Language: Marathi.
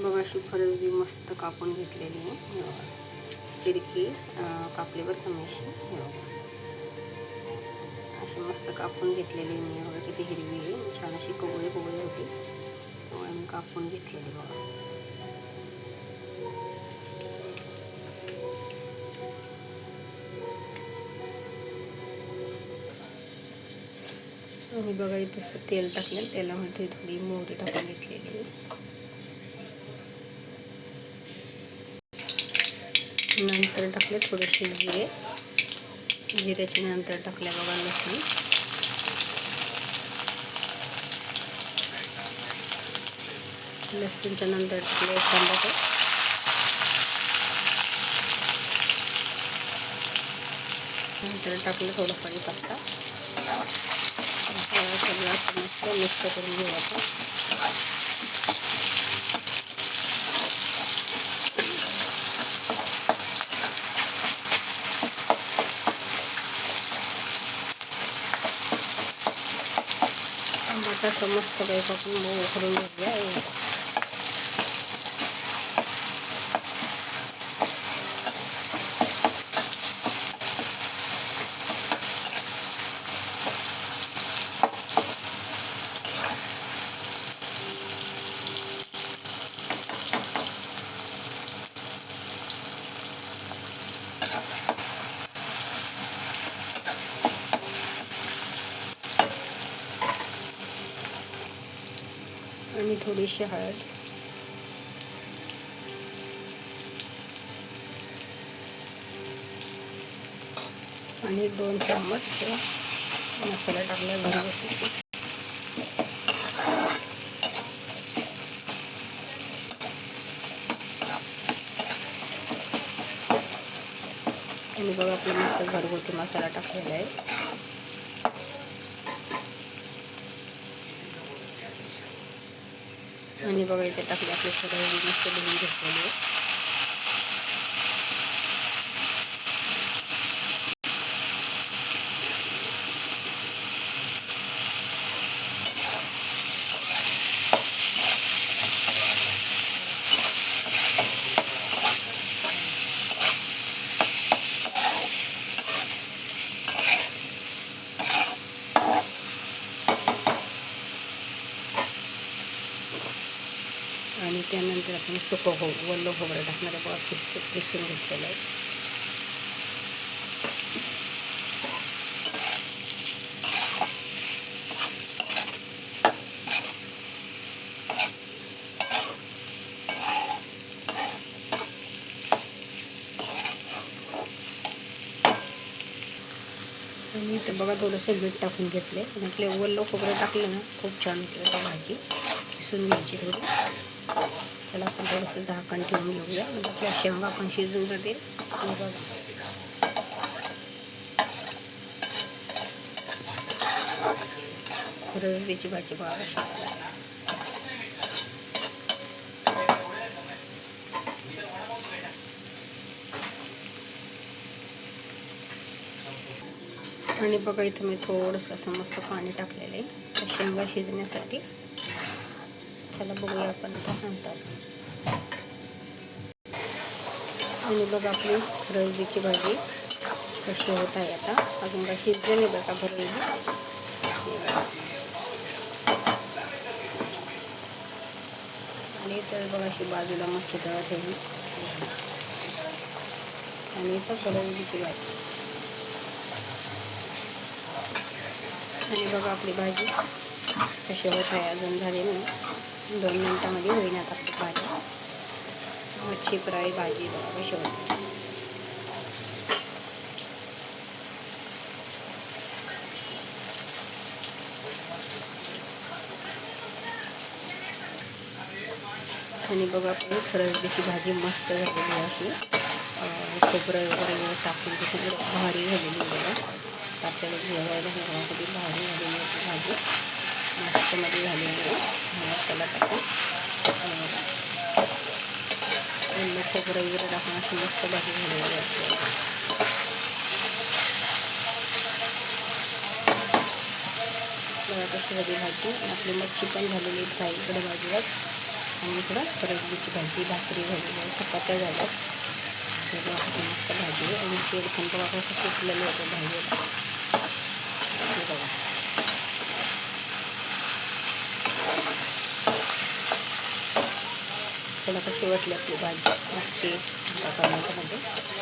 बघा अशी फरसबी मस्त कापून घेतलेली आहे. तिरकी कापली बरं का मी अशी मस्त कापून घेतलेली मी. बघा किती हिरवी आहे, छान अशी कवळी कवळी होती, त्यामुळे मी कापून घेतलेली. बघा आणि बघा इथं तेल टाकलं, तेलामध्ये थोडी मोहरी टाकून घेतलेली. नंतर टाकले थोडेसे जिरे, जिऱ्याच्या नंतर टाकले बघा लसूण, लसूणच्या नंतर टाकले टमाटे, नंतर टाकलं थोडं कढीपत्ता. सगळं मस्त मिक्स करून घेऊ आपण. टमाटा मस्त काही आपण मऊ करून घेऊया. आणि थोडीशी हळद, आणि 2 चम्मच मसाला टाकला घरगुती. आणि बघा आपला मस्त घरगुती मसाला टाकलेला आहे. आणि बघा इथे टाकले आपले सगळे मस्त धुवून घेतलेले. आणि त्यानंतर आपण सुकं वल्लं खोबरं टाकणार आहे. बघा किसून घेतलेलं आहे. आणि इथं बघा थोडंसं मीठ टाकून घेतले. आणि आपले वल्लं खोबरं टाकलं ना, खूप छान होते भाजी. किसून घ्यायची थोडी. त्याला आपण थोडंसं झाकण ठेवून घेऊया, म्हणजे आपल्या शेंगा पण शिजून जातील. आणि बघा फरसबीची भाजी बघा अशी. आणि बघा इथं मी थोडंसं असं मस्त पाणी टाकलेलं आहे शेंगा शिजण्यासाठी. चला बघूया आपण नंतर. आणि बघा आपली फरसबीची भाजी कशी होत आहे आता. अजून काय शिजले नाही बघा फरसबी. आणि तर बघा अशी बाजूला मच्छी तळा ठेवली. आणि इथं फरसबीची भाजी. आणि बघा आपली भाजी कशी होत आहे. अजून झाली नाही, 2 मिनिटामध्ये होईनात आपली भाजी. मच्छी फ्राय भाजी बघा कशी होते. आणि बघा आपली फरसबीची भाजी मस्त झालेली आहे. अशी खोबरं वगैरे टाकून ती भारी झालेली बघा. आपल्याला जेवायला कधी भारी झालेली होती भाजी. मस्त मध्ये झालेली आहे. मसाला टाकून खोबरं वगैरे टाकून अशी मस्त भाजी झालेली आहे. कशी झाली भाजी. आपली मच्छी पण झालेली फ्राय इकडे बाजूला. आणि इकडं फरसबीची भाजी, भाकरी झालेली आहे, चपात्या झाल्या. मस्त भाजी आहे आणि तेल पण बघा कसं सुटलेलं होतं भाजीला. हे बघा त्याला कशी वाटली आपली भाजी. नक्की टाका कमेंटमध्ये.